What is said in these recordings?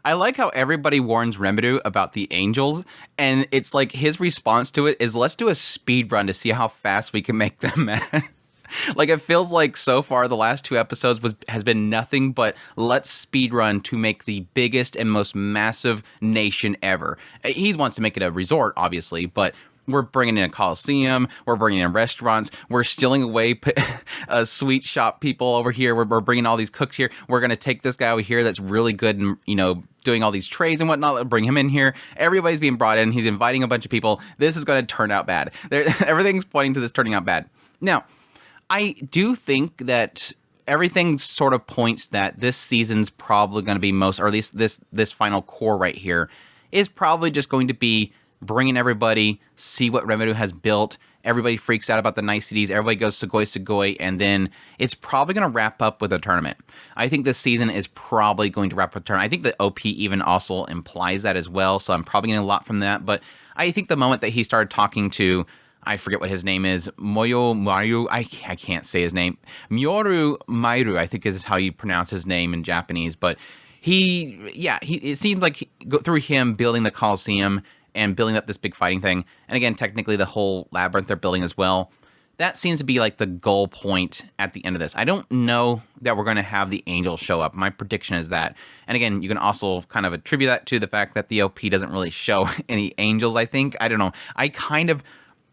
I like how everybody warns Rimuru about the angels, and it's like his response to it is, let's do a speed run to see how fast we can make them mad. Like, it feels like so far the last 2 episodes has been nothing but let's speed run to make the biggest and most massive nation ever. He wants to make it a resort, obviously, but we're bringing in a coliseum, we're bringing in restaurants, we're stealing away sweet shop people over here, we're bringing all these cooks here, we're going to take this guy over here that's really good and, you know, doing all these trades and whatnot, bring him in here. Everybody's being brought in, he's inviting a bunch of people. This is going to turn out bad. Everything's pointing to this turning out bad. Now, I do think that everything sort of points that this season's probably going to be or at least this final core right here is probably just going to be bringing everybody, see what Rimuru has built. Everybody freaks out about the niceties. Everybody goes Sugoi, and then it's probably going to wrap up with a tournament. I think this season is probably going to wrap up with a tournament. I think the OP even also implies that as well, so I'm probably getting a lot from that. But I think the moment that he started talking to, I forget what his name is, Moyo Maru, I can't say his name. Myoru Mairu, I think is how you pronounce his name in Japanese. But it seemed like through him building the Coliseum and building up this big fighting thing, and again, technically the whole labyrinth they're building as well, that seems to be like the goal point at the end of this. I don't know that we're going to have the angels show up. My prediction is that. And again, you can also kind of attribute that to the fact that the OP doesn't really show any angels, I think. I don't know. I kind of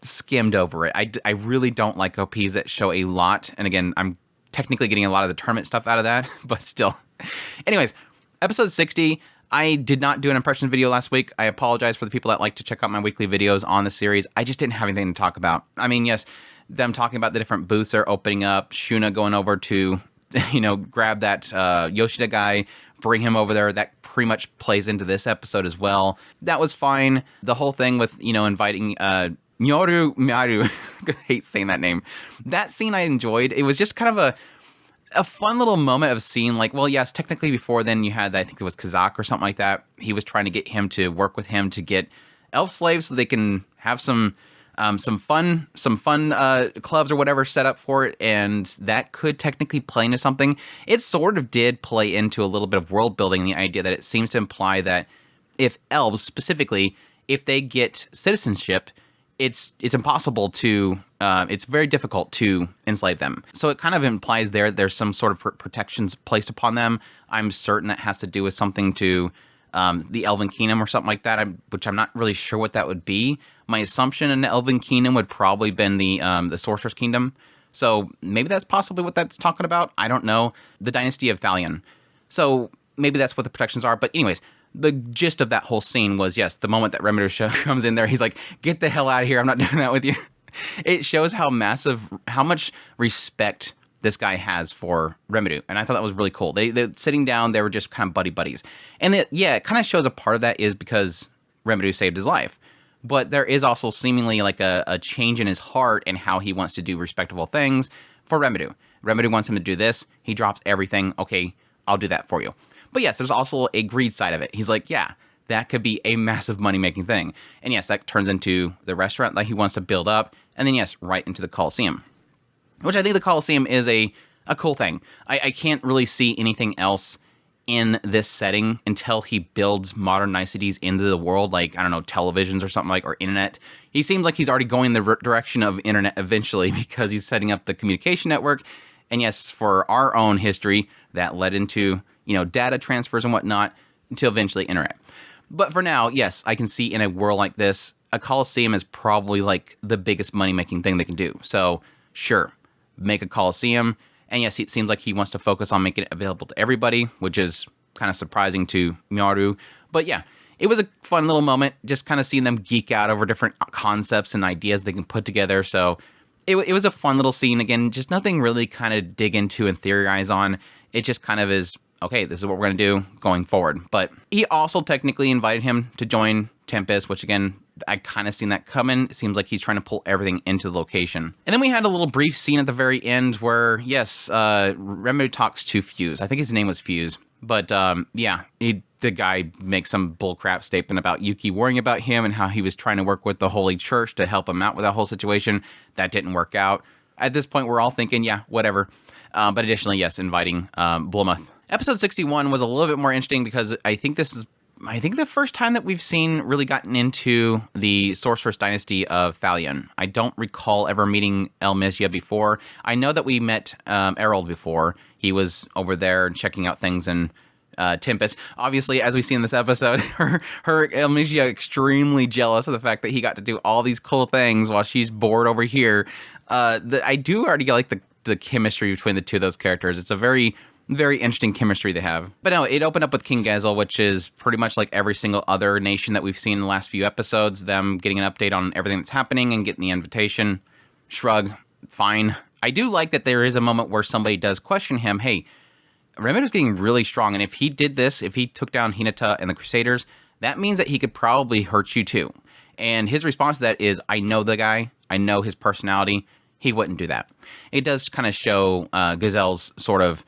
skimmed over it. I really don't like OPs that show a lot. And again, I'm technically getting a lot of the tournament stuff out of that, but still. Anyways, episode 60, I did not do an impression video last week. I apologize for the people that like to check out my weekly videos on the series. I just didn't have anything to talk about. I mean, yes, them talking about the different booths they're opening up, Shuna going over to, grab that Yoshida guy, bring him over there. That pretty much plays into this episode as well. That was fine. The whole thing with, inviting Myoru Maru, I hate saying that name. That scene I enjoyed. It was just kind of a fun little moment of seeing, like, well, yes, technically before then you had, I think it was Kazak or something like that. He was trying to get him to work with him to get elf slaves so they can have some fun clubs or whatever set up for it, and that could technically play into something. It sort of did play into a little bit of world building, the idea that it seems to imply that if elves specifically, if they get citizenship, it's impossible to, it's very difficult to enslave them. So it kind of implies there's some sort of protections placed upon them. I'm certain that has to do with something to the Elven Kingdom or something like that, which I'm not really sure what that would be. My assumption in the Elven Kingdom would probably been the Sorcerer's Kingdom. So maybe that's possibly what that's talking about. I don't know. The Dynasty of Thalion. So maybe that's what the protections are. But anyways, the gist of that whole scene was, yes, the moment that Rimuru comes in there, he's like, get the hell out of here. I'm not doing that with you. It shows how much respect this guy has for Rimuru. And I thought that was really cool. They sitting down, they were just kind of buddies. And it kind of shows a part of that is because Rimuru saved his life. But there is also seemingly like a change in his heart and how he wants to do respectable things for Rimuru. Rimuru wants him to do this. He drops everything. Okay, I'll do that for you. But yes, there's also a greed side of it. He's like, yeah, that could be a massive money-making thing. And yes, that turns into the restaurant that he wants to build up. And then yes, right into the Coliseum. Which I think the Coliseum is a cool thing. I can't really see anything else in this setting until he builds modern niceties into the world, like, I don't know, televisions or something like, or internet. He seems like he's already going the direction of internet eventually because he's setting up the communication network. And yes, for our own history, that led into, data transfers and whatnot until eventually internet. But for now, yes, I can see in a world like this, a Coliseum is probably like the biggest money-making thing they can do. So sure, make a Coliseum. And yes, it seems like he wants to focus on making it available to everybody, which is kind of surprising to Myoru. But yeah, it was a fun little moment, just kind of seeing them geek out over different concepts and ideas they can put together. So it was a fun little scene. Again, just nothing really kind of dig into and theorize on. It just kind of is, okay, this is what we're going to do going forward. But he also technically invited him to join Tempest, which again, I kind of seen that coming. It seems like he's trying to pull everything into the location. And then we had a little brief scene at the very end where, yes, Rimuru talks to Fuse. I think his name was Fuse. But yeah, the guy makes some bullcrap statement about Yuki worrying about him and how he was trying to work with the Holy Church to help him out with that whole situation. That didn't work out. At this point, we're all thinking, yeah, whatever. But additionally, yes, inviting Blummuth Episode 61 was a little bit more interesting because I think the first time that we've really gotten into the Sorceress Dynasty of Thalion. I don't recall ever meeting El Mizya before. I know that we met Errol before. He was over there checking out things in Tempest. Obviously, as we see in this episode, her El Mizya extremely jealous of the fact that he got to do all these cool things while she's bored over here. I do already like the chemistry between the two of those characters. It's a very interesting chemistry they have. But no, it opened up with King Gezel, which is pretty much like every single other nation that we've seen in the last few episodes, them getting an update on everything that's happening and getting the invitation. Shrug, fine. I do like that there is a moment where somebody does question him, hey, Remiru's getting really strong, and if he did this, if he took down Hinata and the Crusaders, that means that he could probably hurt you too. And his response to that is, I know the guy, I know his personality, he wouldn't do that. It does kind of show Gezel's sort of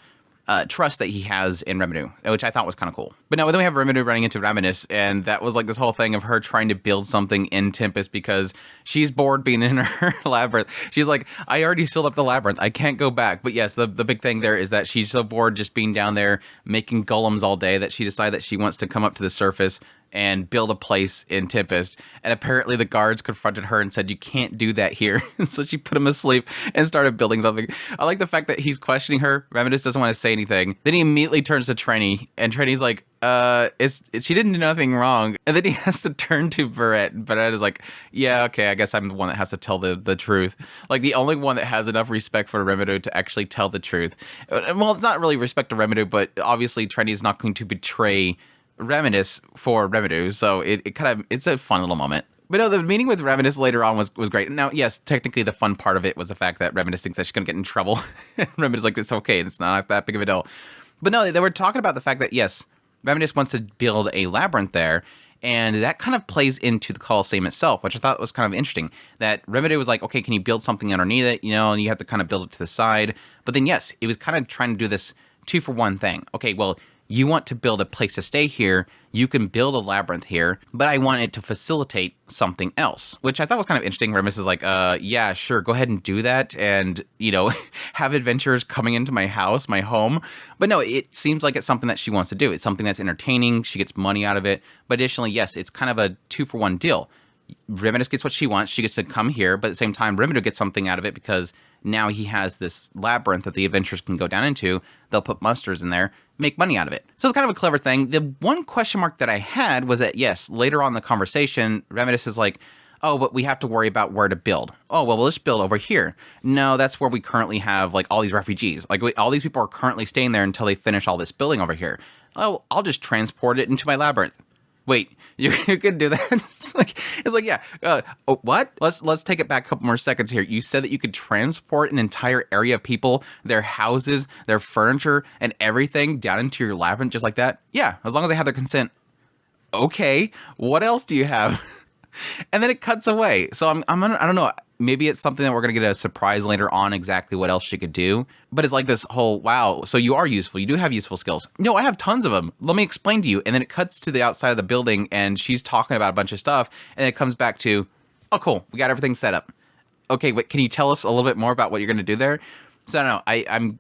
trust that he has in Rimuru, which I thought was kind of cool. But no, then we have Rimuru running into Reminis, and that was like this whole thing of her trying to build something in Tempest because she's bored being in her labyrinth. She's like, I already sealed up the labyrinth. I can't go back. But yes, the big thing there is that she's so bored just being down there making golems all day that she decided that she wants to come up to the surface and build a place in Tempest. And apparently the guards confronted her and said, you can't do that here. So she put him asleep and started building something. I like the fact that he's questioning her. Remedis doesn't want to say anything. Then he immediately turns to Trenny, and Trenny's like, she didn't do nothing wrong. And then he has to turn to Barrett. Barrett is like, yeah, okay, I guess I'm the one that has to tell the truth. Like, the only one that has enough respect for Rimuru to actually tell the truth. Well, it's not really respect to Rimuru, but obviously Trenny is not going to betray Reminis for Rimuru, so it's a fun little moment. But no, the meeting with Reminis later on was great. Now, yes, technically the fun part of it was the fact that Reminis thinks that she's going to get in trouble. Reminis is like, it's okay, it's not that big of a deal. But no, they were talking about the fact that, yes, Reminis wants to build a labyrinth there, and that kind of plays into the Colosseum itself, which I thought was kind of interesting. That Rimuru was like, okay, can you build something underneath it? You know, and you have to kind of build it to the side. But then, yes, it was kind of trying to do this 2-for-1 thing. Okay, well, you want to build a place to stay here, you can build a labyrinth here, but I want it to facilitate something else, which I thought was kind of interesting. Remus is like, yeah, sure, go ahead and do that, and, you know, have adventurers coming into my house, my home. But no, it seems like it's something that she wants to do. It's something that's entertaining, she gets money out of it, but additionally, yes, it's kind of a 2-for-1 deal. Reminis gets what she wants, she gets to come here, but at the same time, Rimuru gets something out of it because now he has this labyrinth that the adventurers can go down into. They'll put monsters in there, make money out of it. So it's kind of a clever thing. The one question mark that I had was that, yes, later on in the conversation, Reminis is like, oh, but we have to worry about where to build. Oh, well, let's build over here. No, that's where we currently have, like, all these refugees. Like, all these people are currently staying there until they finish all this building over here. Oh, I'll just transport it into my labyrinth. Wait, you can do that? It's like, yeah. What? Let's take it back a couple more seconds here. You said that you could transport an entire area of people, their houses, their furniture, and everything down into your labyrinth just like that? Yeah, as long as they have their consent. Okay, what else do you have? And then it cuts away. So I don't know. Maybe it's something that we're going to get a surprise later on exactly what else she could do. But it's like this whole, wow, so you are useful. You do have useful skills. No, I have tons of them. Let me explain to you. And then it cuts to the outside of the building and she's talking about a bunch of stuff. And it comes back to, oh, cool. We got everything set up. Okay, but can you tell us a little bit more about what you're going to do there? So I don't know. I'm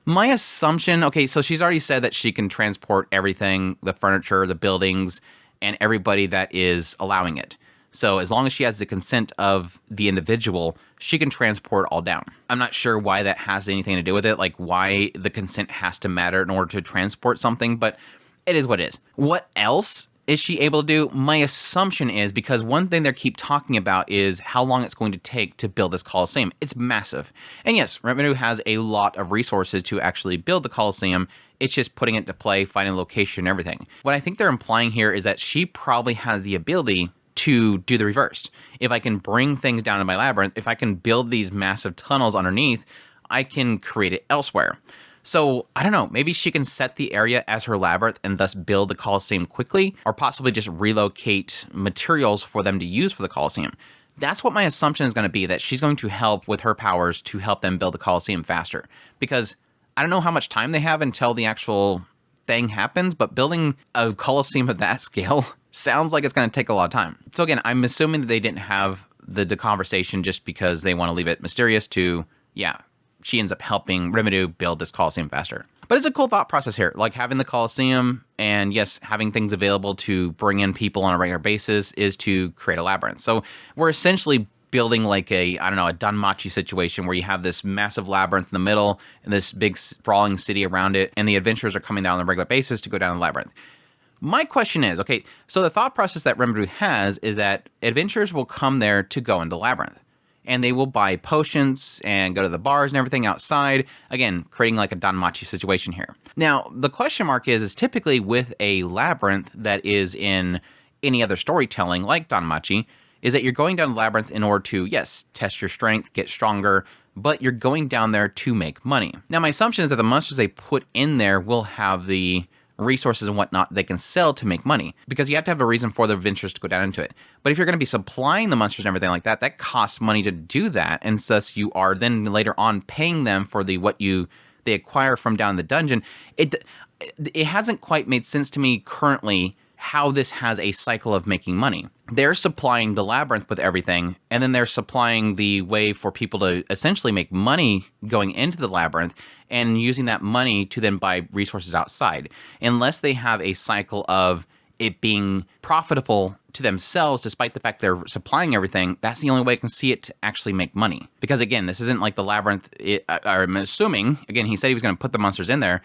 my assumption, okay, so she's already said that she can transport everything, the furniture, the buildings, and everybody that is allowing it. So as long as she has the consent of the individual, she can transport all down. I'm not sure why that has anything to do with it, like why the consent has to matter in order to transport something, but it is what it is. What else is she able to do? My assumption is, because one thing they keep talking about is how long it's going to take to build this Colosseum. It's massive. And yes, Rimuru has a lot of resources to actually build the Colosseum. It's just putting it to play, finding location and everything. What I think they're implying here is that she probably has the ability to do the reverse. If I can bring things down to my labyrinth, if I can build these massive tunnels underneath, I can create it elsewhere. So, I don't know, maybe she can set the area as her labyrinth and thus build the Colosseum quickly, or possibly just relocate materials for them to use for the Colosseum. That's what my assumption is going to be, that she's going to help with her powers to help them build the Colosseum faster. Because I don't know how much time they have until the actual thing happens, but building a Colosseum of that scale sounds like it's going to take a lot of time. So again, I'm assuming that they didn't have the conversation just because they want to leave it mysterious to, yeah, she ends up helping Rimuru build this Colosseum faster. But it's a cool thought process here, like having the Colosseum and yes, having things available to bring in people on a regular basis is to create a labyrinth. So we're essentially building like a, I don't know, a Danmachi situation where you have this massive labyrinth in the middle and this big sprawling city around it, and the adventurers are coming down on a regular basis to go down the labyrinth. My question is, okay, so the thought process that Rimuru has is that adventurers will come there to go into the labyrinth. And they will buy potions and go to the bars and everything outside. Again, creating like a Danmachi situation here. Now, the question mark is typically with a labyrinth that is in any other storytelling like Danmachi, is that you're going down the labyrinth in order to, yes, test your strength, get stronger, but you're going down there to make money. Now, my assumption is that the monsters they put in there will have the resources and whatnot they can sell to make money, because you have to have a reason for the adventurers to go down into it. But if you're going to be supplying the monsters and everything like that, that costs money to do that, and thus you are then later on paying them for the they acquire from down the dungeon. It hasn't quite made sense to me currently how this has a cycle of making money. They're supplying the labyrinth with everything, and then they're supplying the way for people to essentially make money going into the labyrinth and using that money to then buy resources outside. Unless they have a cycle of it being profitable to themselves, despite the fact they're supplying everything, that's the only way I can see it to actually make money. Because again, this isn't like the labyrinth, I'm assuming, again, he said he was going to put the monsters in there.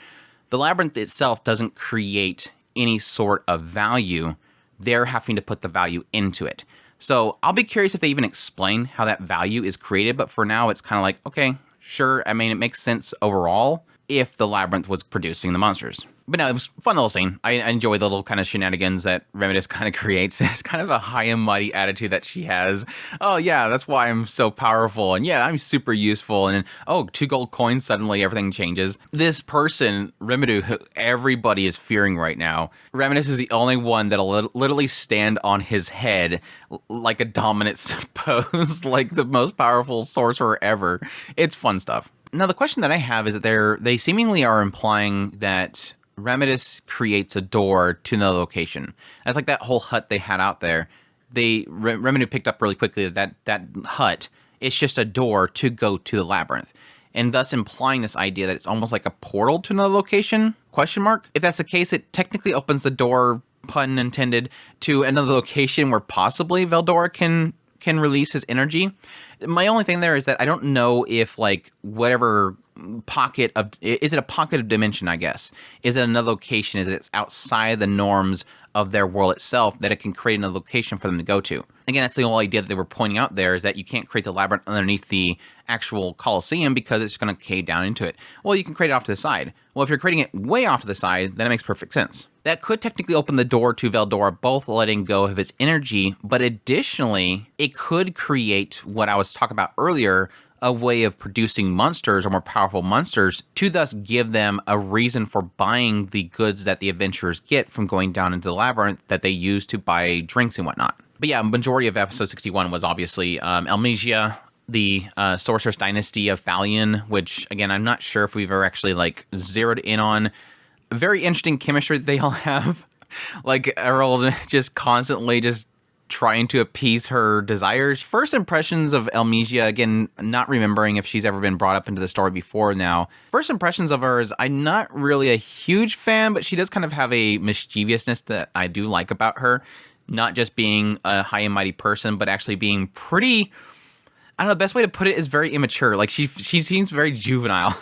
The labyrinth itself doesn't create any sort of value. They're having to put the value into it. So I'll be curious if they even explain how that value is created, but for now it's kind of like, okay, sure, I mean, it makes sense overall if the labyrinth was producing the monsters. But no, it was a fun little scene. I enjoy the little kind of shenanigans that Remedios kind of creates. It's kind of a high and mighty attitude that she has. Oh yeah, that's why I'm so powerful. And yeah, I'm super useful. And oh, 2 gold coins, suddenly everything changes. This person, Rimuru, who everybody is fearing right now, Remedios is the only one that'll literally stand on his head like a dominant pose, like the most powerful sorcerer ever. It's fun stuff. Now, the question that I have is that they seemingly are implying that Remedios creates a door to another location. That's like that whole hut they had out there. Rimuru picked up really quickly that hut is just a door to go to the labyrinth, and thus implying this idea that it's almost like a portal to another location, question mark. If that's the case, it technically opens the door, pun intended, to another location where possibly Veldora can release his energy. My only thing there is that I don't know if like whatever pocket of, is it a pocket of dimension, I guess? Is it another location? Is it outside the norms of their world itself that it can create another location for them to go to? Again, that's the whole idea that they were pointing out there, is that you can't create the labyrinth underneath the actual Colosseum because it's going to cave down into it. Well, you can create it off to the side. Well, if you're creating it way off to the side, then it makes perfect sense. That could technically open the door to Veldora both letting go of his energy, but additionally, it could create what I was talking about earlier, a way of producing monsters or more powerful monsters to thus give them a reason for buying the goods that the adventurers get from going down into the labyrinth that they use to buy drinks and whatnot. But yeah, majority of episode 61 was obviously Amnesia, the Sorceress Dynasty of Thalion, which again, I'm not sure if we've ever actually like zeroed in on. Very interesting chemistry that they all have. Like Errol just constantly just trying to appease her desires. First impressions of Amnesia, again, not remembering if she's ever been brought up into the story before now. First impressions of her is I'm not really a huge fan, but she does kind of have a mischievousness that I do like about her. Not just being a high and mighty person, but actually being pretty, I don't know, the best way to put it is very immature. Like she seems very juvenile.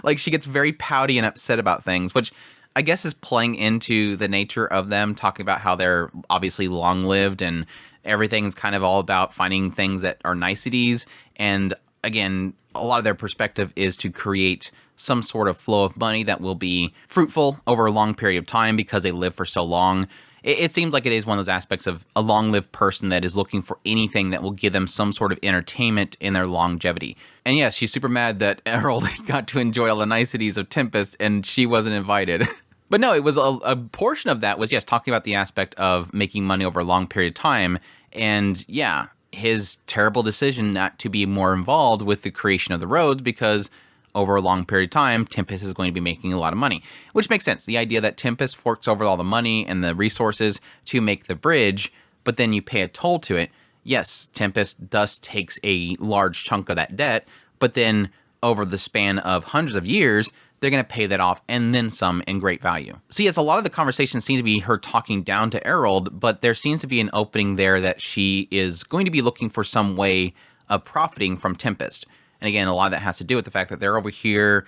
Like she gets very pouty and upset about things, which I guess is playing into the nature of them, talking about how they're obviously long-lived and everything's kind of all about finding things that are niceties. And again, a lot of their perspective is to create some sort of flow of money that will be fruitful over a long period of time because they live for so long. It seems like it is one of those aspects of a long-lived person that is looking for anything that will give them some sort of entertainment in their longevity. And yes, she's super mad that Errol got to enjoy all the niceties of Tempest and she wasn't invited. But no, it was a portion of that was, yes, talking about the aspect of making money over a long period of time. And yeah, his terrible decision not to be more involved with the creation of the roads because over a long period of time, Tempest is going to be making a lot of money, which makes sense. The idea that Tempest forks over all the money and the resources to make the bridge, but then you pay a toll to it. Yes, Tempest thus takes a large chunk of that debt, but then over the span of hundreds of years, they're going to pay that off and then some in great value. So yes, a lot of the conversation seems to be her talking down to Emerald, but there seems to be an opening there that she is going to be looking for some way of profiting from Tempest. And again, a lot of that has to do with the fact that they're over here,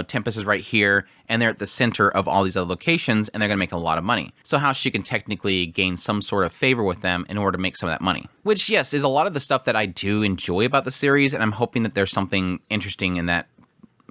Tempest is right here, and they're at the center of all these other locations, and they're going to make a lot of money. So how she can technically gain some sort of favor with them in order to make some of that money. Which, yes, is a lot of the stuff that I do enjoy about the series, and I'm hoping that there's something interesting in that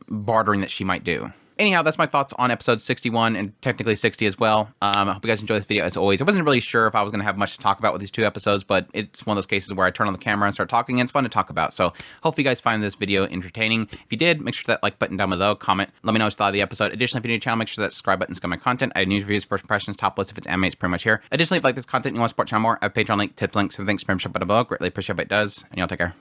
bartering that she might do. Anyhow, that's my thoughts on episode 61 and technically 60 as well. I hope you guys enjoyed this video as always. I wasn't really sure if I was going to have much to talk about with these 2 episodes, but it's one of those cases where I turn on the camera and start talking, and it's fun to talk about. So hopefully you guys find this video entertaining. If you did, make sure that like button down below, comment, let me know what you thought of the episode. Additionally, if you're new to the channel, make sure that subscribe button's got my content. I have news, reviews, first impressions, top list if it's anime, it's pretty much here. Additionally, if you like this content and you want to support the channel more, I have Patreon link, tips, links, everything, membership button below. Greatly appreciate if it does, and y'all take care.